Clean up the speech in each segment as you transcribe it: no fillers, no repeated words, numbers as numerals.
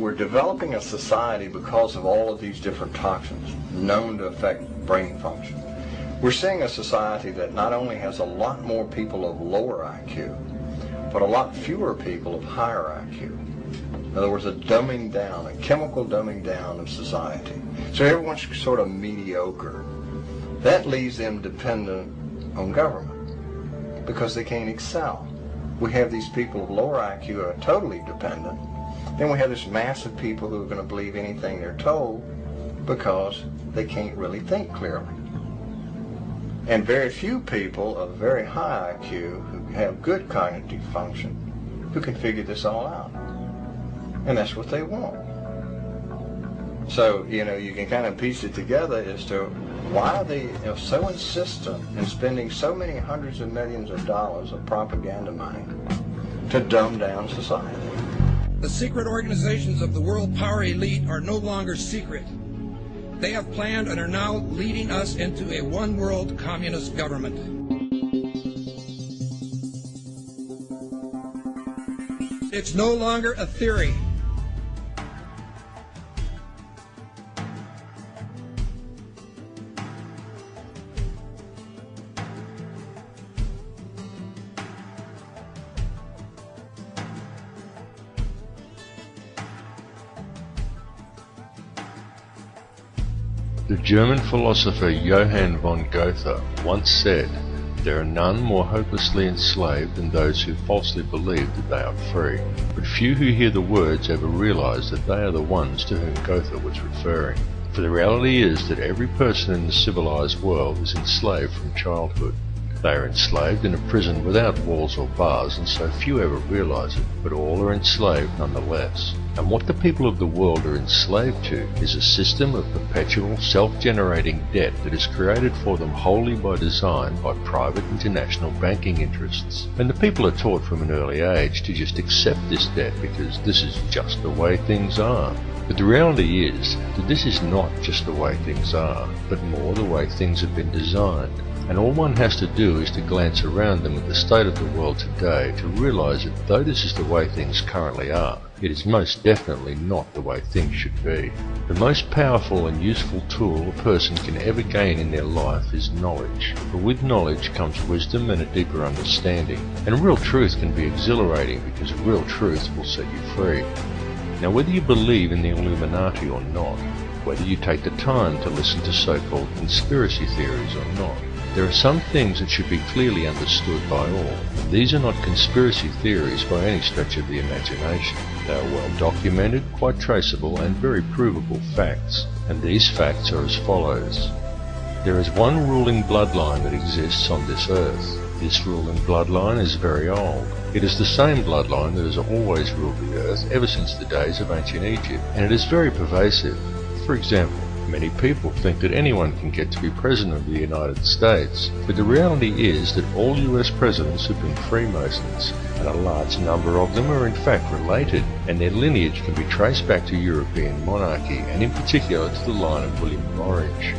we're developing a society because of all of these different toxins known to affect brain function. We're seeing a society that not only has a lot more people of lower IQ, but a lot fewer people of higher IQ. In other words, a dumbing down, a chemical dumbing down of society. So everyone's sort of mediocre. That leaves them dependent on government because they can't excel. We have these people of lower IQ who are totally dependent. Then we have this mass of people who are going to believe anything they're told because they can't really think clearly. And very few people of very high IQ who have good cognitive function who can figure this all out. And that's what they want. So, you can kind of piece it together as to why they are so insistent in spending so many hundreds of millions of dollars of propaganda money to dumb down society. The secret organizations of the world power elite are no longer secret. They have planned and are now leading us into a one-world communist government. It's no longer a theory. The German philosopher Johann von Goethe once said, "There are none more hopelessly enslaved than those who falsely believe that they are free." But few who hear the words ever realize that they are the ones to whom Goethe was referring. For the reality is that every person in the civilized world is enslaved from childhood. They are enslaved in a prison without walls or bars, and so few ever realize it, but all are enslaved nonetheless. And what the people of the world are enslaved to is a system of perpetual self-generating debt that is created for them wholly by design by private international banking interests. And the people are taught from an early age to just accept this debt because this is just the way things are. But the reality is that this is not just the way things are, but more the way things have been designed. And all one has to do is to glance around them at the state of the world today to realize that though this is the way things currently are, it is most definitely not the way things should be. The most powerful and useful tool a person can ever gain in their life is knowledge. For with knowledge comes wisdom and a deeper understanding. And real truth can be exhilarating because real truth will set you free. Now whether you believe in the Illuminati or not, whether you take the time to listen to so-called conspiracy theories or not, there are some things that should be clearly understood by all. These are not conspiracy theories by any stretch of the imagination. They are well documented, quite traceable, and very provable facts. And these facts are as follows. There is one ruling bloodline that exists on this earth. This ruling bloodline is very old. It is the same bloodline that has always ruled the earth ever since the days of ancient Egypt, and it is very pervasive. For example, many people think that anyone can get to be President of the United States, but the reality is that all US presidents have been Freemasons, and a large number of them are in fact related, and their lineage can be traced back to European monarchy, and in particular to the line of William of Orange.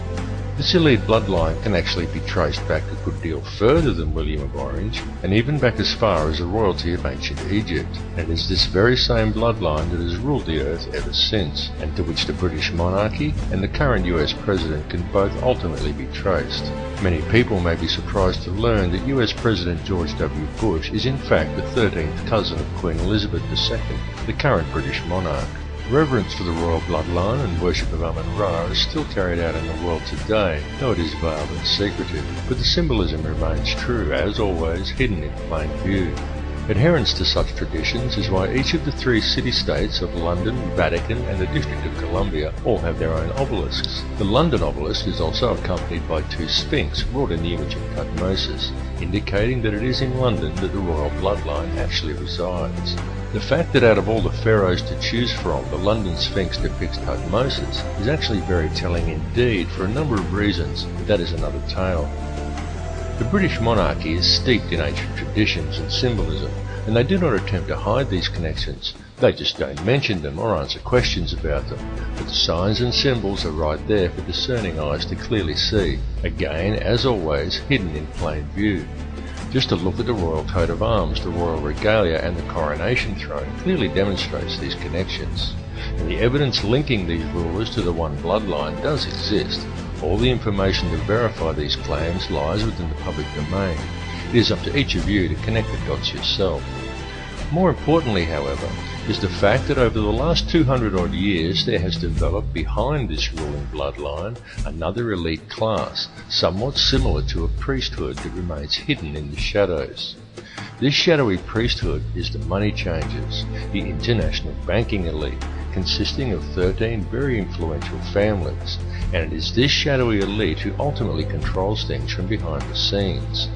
This elite bloodline can actually be traced back a good deal further than William of Orange, and even back as far as the royalty of ancient Egypt. And it is this very same bloodline that has ruled the earth ever since, and to which the British monarchy and the current US president can both ultimately be traced. Many people may be surprised to learn that US President George W. Bush is in fact the 13th cousin of Queen Elizabeth II, the current British monarch. Reverence for the royal bloodline and worship of Amun-Ra is still carried out in the world today, though it is veiled and secretive, but the symbolism remains true, as always, hidden in plain view. Adherence to such traditions is why each of the three city-states of London, Vatican and the District of Columbia all have their own obelisks. The London obelisk is also accompanied by two sphinx wrought in the image of Thutmose, indicating that it is in London that the royal bloodline actually resides. The fact that out of all the pharaohs to choose from, the London Sphinx depicts Thutmose is actually very telling indeed for a number of reasons, but that is another tale. The British monarchy is steeped in ancient traditions and symbolism, and they do not attempt to hide these connections. They just don't mention them or answer questions about them, but the signs and symbols are right there for discerning eyes to clearly see, again, as always, hidden in plain view. Just a look at the royal coat of arms, the royal regalia and the coronation throne clearly demonstrates these connections. and the evidence linking these rulers to the one bloodline does exist. All the information to verify these claims lies within the public domain. It is up to each of you to connect the dots yourself. More importantly, however, is the fact that over the last 200 odd years there has developed behind this ruling bloodline another elite class, somewhat similar to a priesthood that remains hidden in the shadows. This shadowy priesthood is the money changers, the international banking elite, consisting of 13 very influential families, and it is this shadowy elite who ultimately controls things from behind the scenes.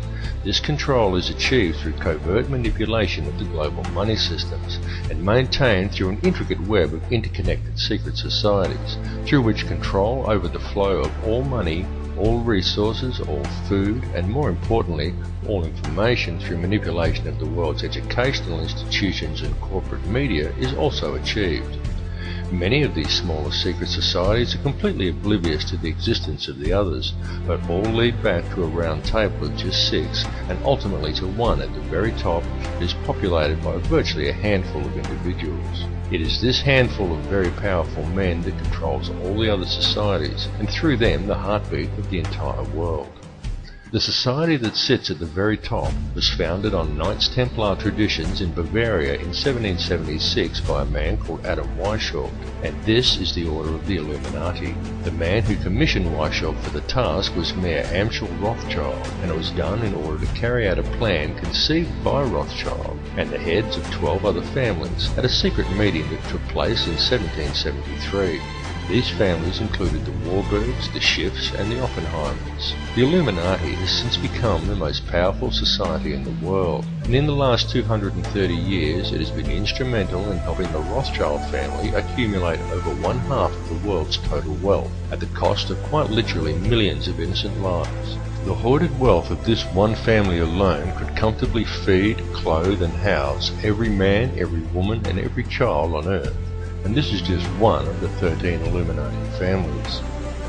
This control is achieved through covert manipulation of the global money systems and maintained through an intricate web of interconnected secret societies, through which control over the flow of all money, all resources, all food, and more importantly, all information through manipulation of the world's educational institutions and corporate media is also achieved. Many of these smaller secret societies are completely oblivious to the existence of the others, but all lead back to a round table of just 6 and ultimately to one at the very top that is populated by virtually a handful of individuals. It is this handful of very powerful men that controls all the other societies, and through them the heartbeat of the entire world. The society that sits at the very top was founded on Knights Templar traditions in Bavaria in 1776 by a man called Adam Weishaupt, and this is the Order of the Illuminati. The man who commissioned Weishaupt for the task was Mayor Amschel Rothschild, and it was done in order to carry out a plan conceived by Rothschild and the heads of 12 other families at a secret meeting that took place in 1773. These families included the Warburgs, the Schiffs, and the Oppenheimers. The Illuminati has since become the most powerful society in the world, and in the last 230 years it has been instrumental in helping the Rothschild family accumulate over 1/2 of the world's total wealth, at the cost of quite literally millions of innocent lives. The hoarded wealth of this one family alone could comfortably feed, clothe, and house every man, every woman, and every child on Earth. And this is just one of the 13 Illuminati families.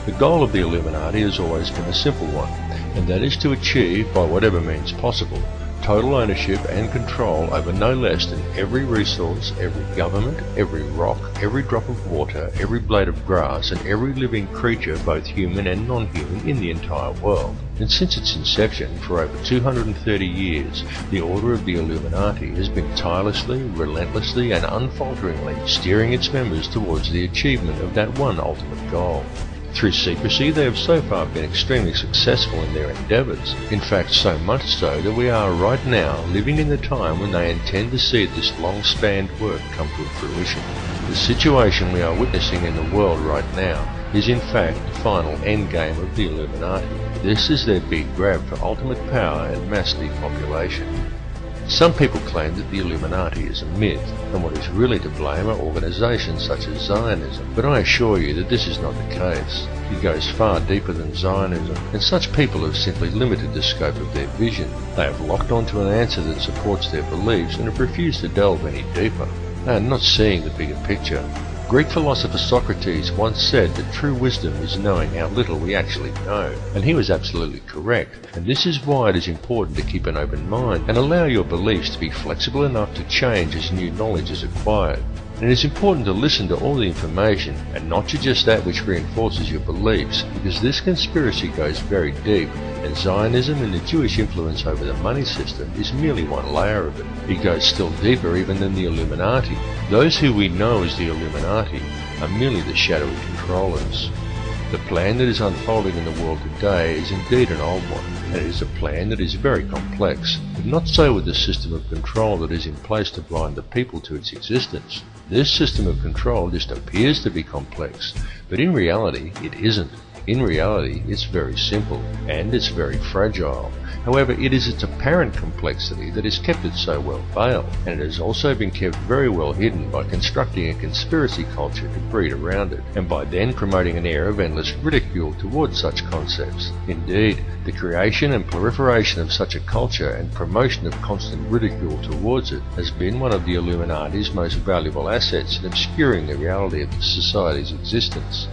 The goal of the Illuminati has always been a simple one, and that is to achieve, by whatever means possible, total ownership and control over no less than every resource, every government, every rock, every drop of water, every blade of grass, and every living creature, both human and non-human, in the entire world. And since its inception, for over 230 years, the Order of the Illuminati has been tirelessly, relentlessly, and unfalteringly steering its members towards the achievement of that one ultimate goal. Through secrecy, they have so far been extremely successful in their endeavours. In fact, so much so that we are right now living in the time when they intend to see this long-spanned work come to fruition. The situation we are witnessing in the world right now is in fact the final endgame of the Illuminati. This is their big grab for ultimate power and mass depopulation. Some people claim that the Illuminati is a myth, and what is really to blame are organisations such as Zionism, but I assure you that this is not the case. It goes far deeper than Zionism, and such people have simply limited the scope of their vision. They have locked onto an answer that supports their beliefs and have refused to delve any deeper. They are not seeing the bigger picture. Greek philosopher Socrates once said that true wisdom is knowing how little we actually know, and he was absolutely correct, and this is why it is important to keep an open mind and allow your beliefs to be flexible enough to change as new knowledge is acquired. And it is important to listen to all the information and not to just that which reinforces your beliefs, because this conspiracy goes very deep, and Zionism and the Jewish influence over the money system is merely one layer of it. It goes still deeper even than the Illuminati. Those who we know as the Illuminati are merely the shadowy controllers. The plan that is unfolding in the world today is indeed an old one, and it is a plan that is very complex, but not so with the system of control that is in place to blind the people to its existence. This system of control just appears to be complex, but in reality it isn't. In reality, it's very simple, and it's very fragile. However, it is its apparent complexity that has kept it so well veiled, and it has also been kept very well hidden by constructing a conspiracy culture to breed around it, and by then promoting an air of endless ridicule towards such concepts. Indeed, the creation and proliferation of such a culture and promotion of constant ridicule towards it has been one of the Illuminati's most valuable assets in obscuring the reality of the society's existence.